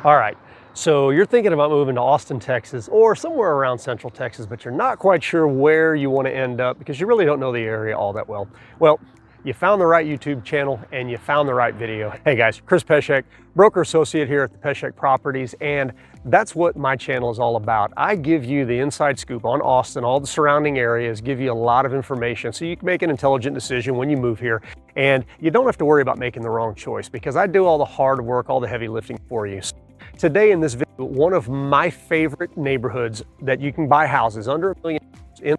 All right, so you're thinking about moving to Austin, Texas, or somewhere around Central Texas, but you're not quite sure where you want to end up because you really don't know the area all that well. Well, you found the right YouTube channel and you found the right video. Hey guys, Chris Peshek, broker associate here at the Peshek Properties, and that's what my channel is all about. I give you the inside scoop on Austin, all the surrounding areas, give you a lot of information so you can make an intelligent decision when you move here. And you don't have to worry about making the wrong choice because I do all the hard work, all the heavy lifting for you. Today in this video, one of my favorite neighborhoods that you can buy houses under $1 million in.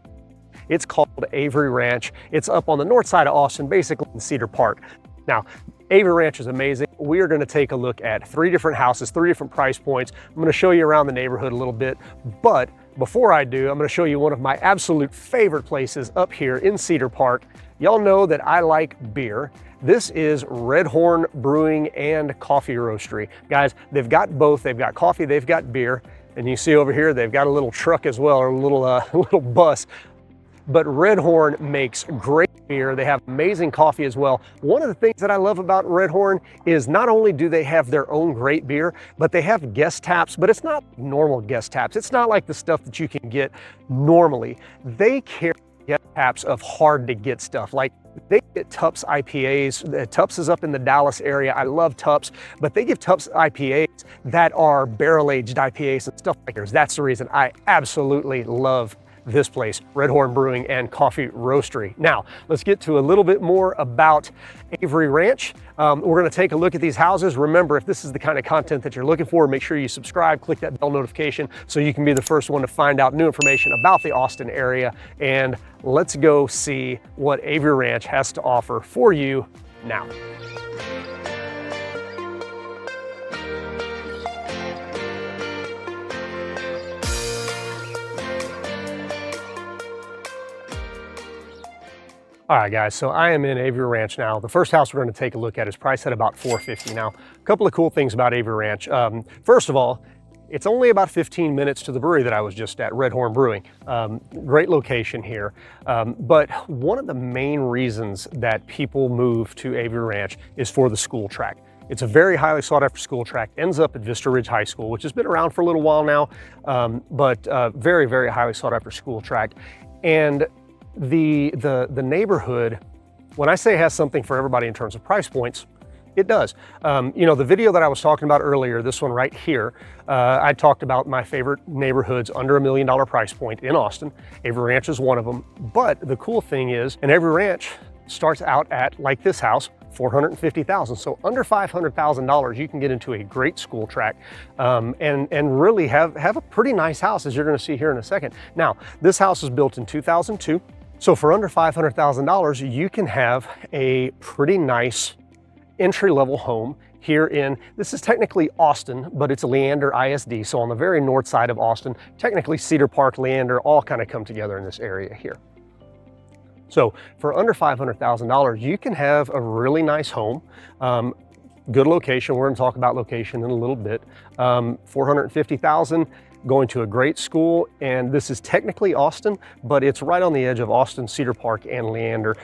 It's called Avery Ranch. It's up on the north side of Austin, basically in Cedar Park. Now, Avery Ranch is amazing. We are going to take a look at 3 different houses, 3 different price points. I'm going to show you around the neighborhood a little bit, but before I do, I'm going to show you one of my absolute favorite places up here in Cedar Park. Y'all know that I like beer. This is Red Horn Brewing and Coffee Roastery. Guys, they've got both. They've got coffee, they've got beer. And you see over here, they've got a little truck as well, or a little bus. But Red Horn makes great beer. They have amazing coffee as well. One of the things that I love about Red Horn is not only do they have their own great beer, but they have guest taps, but it's not normal guest taps. It's not like the stuff that you can get normally. They carry guest taps of hard to get stuff. Like they get Tups IPAs. Tups is up in the Dallas area. I love Tups, but they give Tups IPAs that are barrel-aged IPAs and stuff like this. That's the reason I absolutely love this place, Red Horn Brewing and Coffee Roastery. Now, let's get to a little bit more about Avery Ranch. We're gonna take a look at these houses. Remember, if this is the kind of content that you're looking for, make sure you subscribe, click that bell notification so you can be the first one to find out new information about the Austin area. And let's go see what Avery Ranch has to offer for you now. All right, guys, so I am in Avery Ranch now. The first house we're going to take a look at is priced at about $450. Now, a couple of cool things about Avery Ranch. First of all, it's only about 15 minutes to the brewery that I was just at, Red Horn Brewing. Great location here. But one of the main reasons that people move to Avery Ranch is for the school track. It's a very highly sought after school track, ends up at Vista Ridge High School, which has been around for a little while now, but very, very highly sought after school track. And the neighborhood, when I say it has something for everybody in terms of price points, it does. You know, the video that I was talking about earlier, this one right here, I talked about my favorite neighborhoods under $1 million price point in Austin. Avery Ranch is one of them. But the cool thing is, an Avery Ranch starts out at, like this house, $450,000. So under $500,000, you can get into a great school track and really have a pretty nice house, as you're going to see here in a second. Now, this house was built in 2002. So for under $500,000, you can have a pretty nice entry-level home here in, this is technically Austin, but it's a Leander ISD. So on the very north side of Austin, technically Cedar Park, Leander, all kind of come together in this area here. So for under $500,000, you can have a really nice home. Good location. We're going to talk about location in a little bit. $450,000, going to a great school, and this is technically Austin, but it's right on the edge of Austin, Cedar Park, and Leander,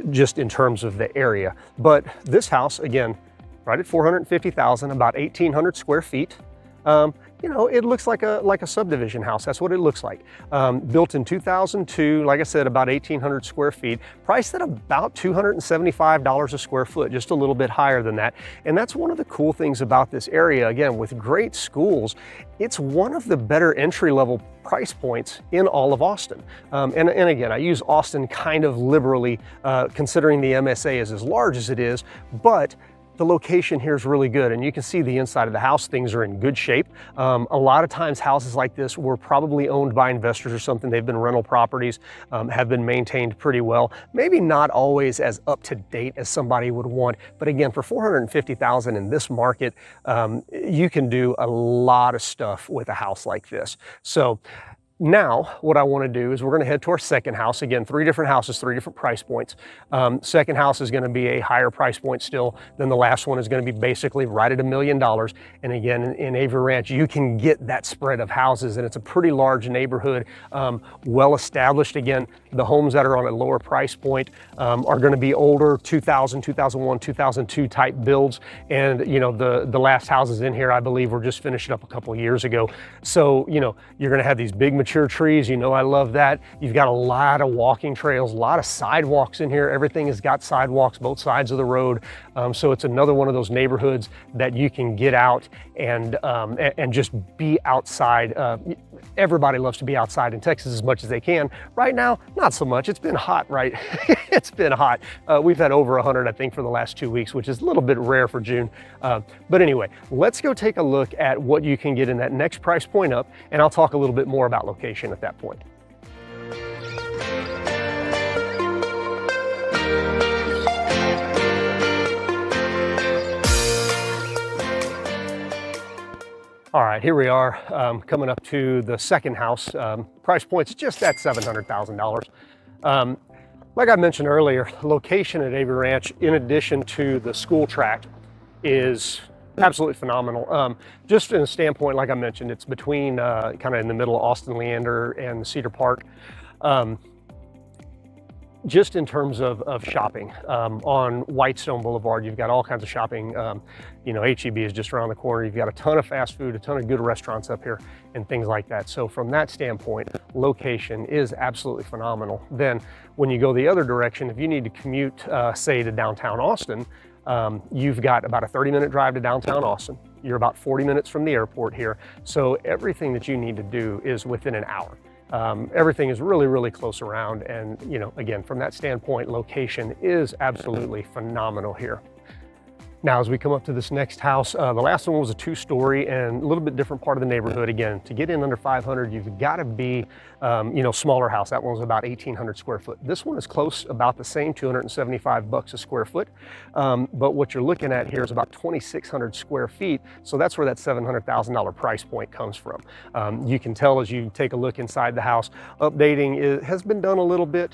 just in terms of the area. But this house, again, right at $450,000, about 1,800 square feet. You know, it looks like a subdivision house. That's what it looks like. Built in 2002, like I said, about 1,800 square feet, priced at about $275 a square foot, just a little bit higher than that. And that's one of the cool things about this area. Again, with great schools, it's one of the better entry-level price points in all of Austin. And again, I use Austin kind of liberally, considering the MSA is as large as it is, but the location here is really good, and you can see the inside of the house. Things are in good shape. A lot of times houses like this were probably owned by investors or something. They've been rental properties, have been maintained pretty well. Maybe not always as up to date as somebody would want, but again, for $450,000 in this market, you can do a lot of stuff with a house like this. So Now, what I want to do is we're going to head to our second house. Again, 3 different houses, 3 different price points. Second house is going to be a higher price point still than the last one. Is going to be basically right at $1 million. And again, in Avery Ranch, you can get that spread of houses, and it's a pretty large neighborhood, well established. Again, the homes that are on a lower price point are going to be older, 2000, 2001, 2002 type builds. And you know, the last houses in here, I believe, were just finished up a couple of years ago. So you know, you're going to have these big mature trees. You know, I love that. You've got a lot of walking trails, a lot of sidewalks in here. Everything has got sidewalks both sides of the road. So it's another one of those neighborhoods that you can get out and just be outside. Everybody loves to be outside in Texas as much as they can. Right now, not so much. It's been hot, right? It's been hot. We've had over 100, I think, for the last 2 weeks, which is a little bit rare for June. But anyway, let's go take a look at what you can get in that next price point up, and I'll talk a little bit more about location at that point. All right, here we are coming up to the second house. Price point's just at $700,000. Like I mentioned earlier, location at Avery Ranch, in addition to the school tract, is absolutely phenomenal. Just in a standpoint, like I mentioned, it's between kind of in the middle of Austin Leander and Cedar Park. Just in terms of shopping, on Whitestone Boulevard, you've got all kinds of shopping. You know, H-E-B is just around the corner. You've got a ton of fast food, a ton of good restaurants up here and things like that. So from that standpoint, location is absolutely phenomenal. Then when you go the other direction, if you need to commute, say to downtown Austin, you've got about a 30-minute drive to downtown Austin. You're about 40 minutes from the airport here. So everything that you need to do is within an hour. Everything is really, really close around. And, you know, again, from that standpoint, location is absolutely phenomenal here. Now, as we come up to this next house, the last one was a 2-story and a little bit different part of the neighborhood. Again, to get in under 500, you've got to be, you know, smaller house. That one was about 1,800 square foot. This one is close, about the same, $275 a square foot. But what you're looking at here is about 2,600 square feet. So that's where that $700,000 price point comes from. You can tell as you take a look inside the house, updating has been done a little bit.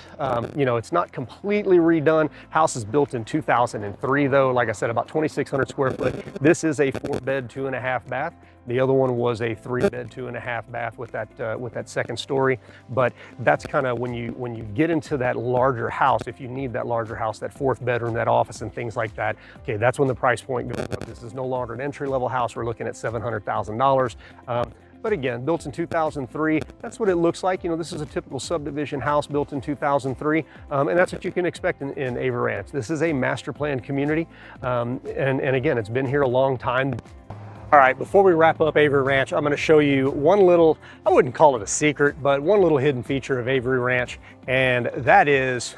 You know, it's not completely redone. House is built in 2003 though. Like I said, about 2,600 square foot. This is a 4-bed, 2.5 bath. The other one was a 3-bed, 2.5 bath with that second story. But that's kind of when you get into that larger house, if you need that larger house, that 4th bedroom, that office and things like that, okay, that's when the price point goes up. This is no longer an entry-level house. We're looking at $700,000. But again, built in 2003, that's what it looks like. You know, this is a typical subdivision house built in 2003, and that's what you can expect in Avery Ranch. This is a master planned community, and again, it's been here a long time. All right, before we wrap up Avery Ranch, I'm going to show you one little, I wouldn't call it a secret, but one little hidden feature of Avery Ranch, and that is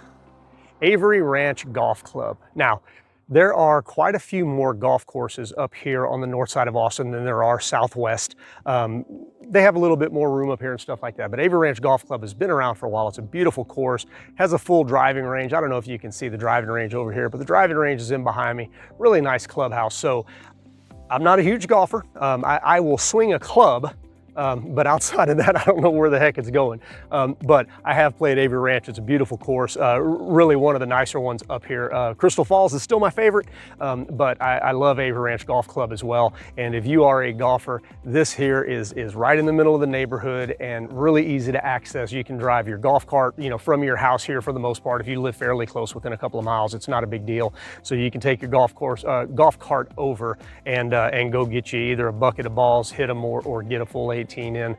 Avery Ranch Golf Club. Now, there are quite a few more golf courses up here on the north side of Austin than there are southwest. They have a little bit more room up here and stuff like that, but Avery Ranch Golf Club has been around for a while. It's a beautiful course, has a full driving range. I don't know if you can see the driving range over here, but the driving range is in behind me. Really nice clubhouse. So I'm not a huge golfer. I will swing a club, but outside of that, I don't know where the heck it's going. But I have played Avery Ranch. It's a beautiful course, really one of the nicer ones up here. Crystal Falls is still my favorite, but I love Avery Ranch Golf Club as well. And if you are a golfer, this here is right in the middle of the neighborhood and really easy to access. You can drive your golf cart, you know, from your house here for the most part. If you live fairly close, within a couple of miles, it's not a big deal. So you can take your golf cart over and go get you either a bucket of balls, hit them, or get a full 18 in,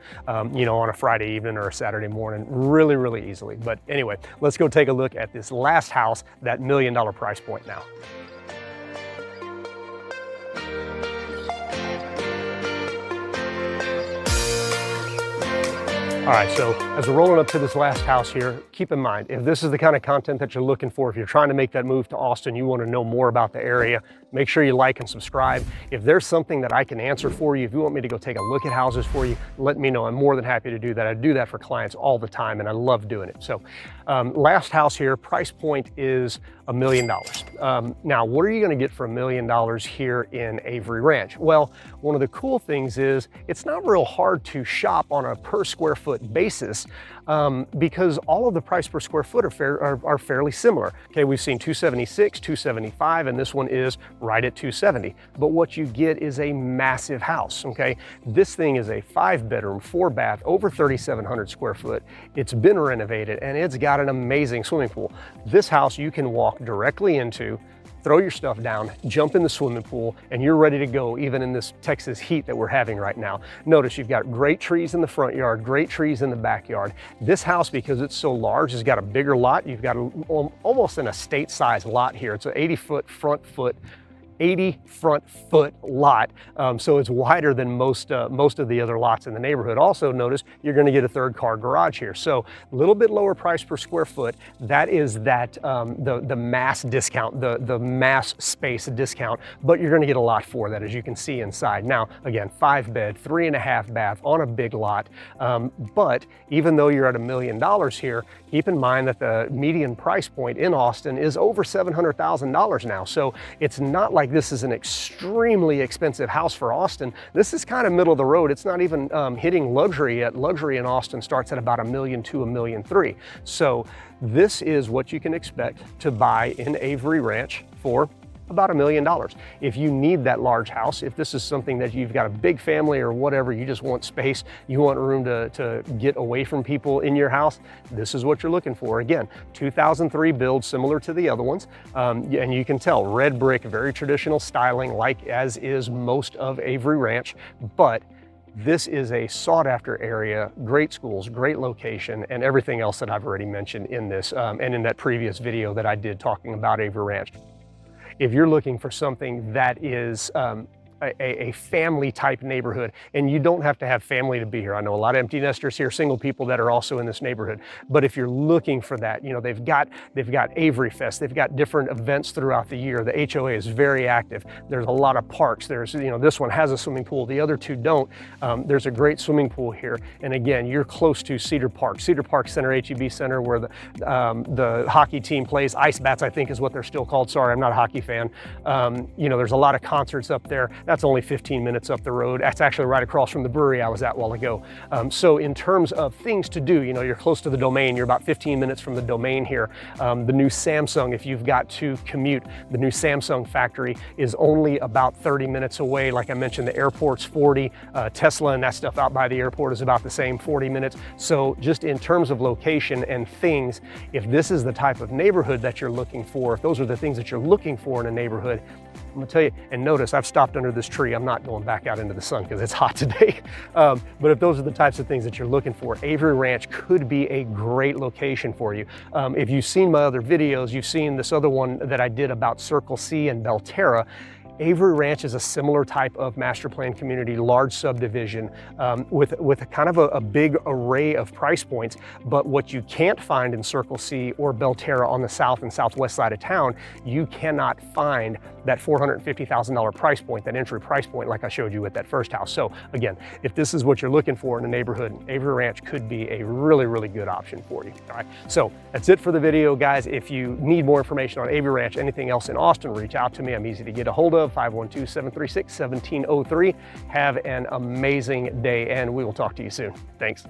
you know, on a Friday evening or a Saturday morning, really, really easily. But anyway, let's go take a look at this last house, that $1 million price point now. All right, so as we're rolling up to this last house here, keep in mind, if this is the kind of content that you're looking for, if you're trying to make that move to Austin, you want to know more about the area, make sure you like and subscribe. If there's something that I can answer for you, if you want me to go take a look at houses for you, let me know. I'm more than happy to do that. I do that for clients all the time, and I love doing it. So last house here, price point is $1 million. Now, what are you going to get for $1 million here in Avery Ranch? Well, one of the cool things is it's not real hard to shop on a per square foot foot basis, because all of the price per square foot are fairly similar. Okay, we've seen 276, 275, and this one is right at 270. But what you get is a massive house, okay? This thing is a 5-bedroom, 4-bath, over 3,700 square foot. It's been renovated and it's got an amazing swimming pool. This house you can walk directly into, throw your stuff down, jump in the swimming pool, and you're ready to go even in this Texas heat that we're having right now. Notice you've got great trees in the front yard, great trees in the backyard. This house, because it's so large, has got a bigger lot. You've got almost an estate-sized lot here. It's an 80 front foot lot, so it's wider than most of the other lots in the neighborhood. Also notice you're going to get a 3rd car garage here, so a little bit lower price per square foot. That is the mass discount, the mass space discount, but you're going to get a lot for that, as you can see inside. Now again, 5-bed, 3.5 bath on a big lot, but even though you're at $1 million here, keep in mind that the median price point in Austin is over $700,000 now, so it's not like this is an extremely expensive house for Austin. This is kind of middle of the road. It's not even hitting luxury yet. Luxury in Austin starts at about $1.2 million to $1.3 million. So this is what you can expect to buy in Avery Ranch for about $1 million. If you need that large house, if this is something that you've got a big family or whatever, you just want space, you want room to get away from people in your house, this is what you're looking for. Again, 2003 build, similar to the other ones. And you can tell, red brick, very traditional styling, like as is most of Avery Ranch, but this is a sought after area, great schools, great location, and everything else that I've already mentioned in this and in that previous video that I did talking about Avery Ranch. If you're looking for something that is a family type neighborhood, and you don't have to have family to be here. I know a lot of empty nesters here, single people that are also in this neighborhood. But if you're looking for that, you know, they've got Avery Fest, they've got different events throughout the year. The HOA is very active. There's a lot of parks. There's, you know, this one has a swimming pool, the other two don't. There's a great swimming pool here. And again, you're close to Cedar Park Center, HEB Center, where the hockey team plays. Ice Bats, I think, is what they're still called. Sorry, I'm not a hockey fan. You know, there's a lot of concerts up there. That's only 15 minutes up the road. That's actually right across from the brewery I was at a while ago. So in terms of things to do, you know, you're close to the Domain. You're about 15 minutes from the Domain here. The new Samsung, if you've got to commute, the new Samsung factory is only about 30 minutes away. Like I mentioned, the airport's 40. Tesla and that stuff out by the airport is about the same, 40 minutes. So just in terms of location and things, if this is the type of neighborhood that you're looking for, if those are the things that you're looking for in a neighborhood, I'm gonna tell you, and notice I've stopped under this tree. I'm not going back out into the sun because it's hot today. But if those are the types of things that you're looking for, Avery Ranch could be a great location for you. If you've seen my other videos, you've seen this other one that I did about Circle C and Belterra. Avery Ranch is a similar type of master plan community, large subdivision with a kind of a big array of price points. But what you can't find in Circle C or Belterra on the south and southwest side of town, you cannot find that $450,000 price point, that entry price point like I showed you with that first house. So again, if this is what you're looking for in a neighborhood, Avery Ranch could be a really, really good option for you. All right, so that's it for the video, guys. If you need more information on Avery Ranch, anything else in Austin, reach out to me. I'm easy to get a hold of, 512-736-1703. Have an amazing day, and we will talk to you soon. Thanks.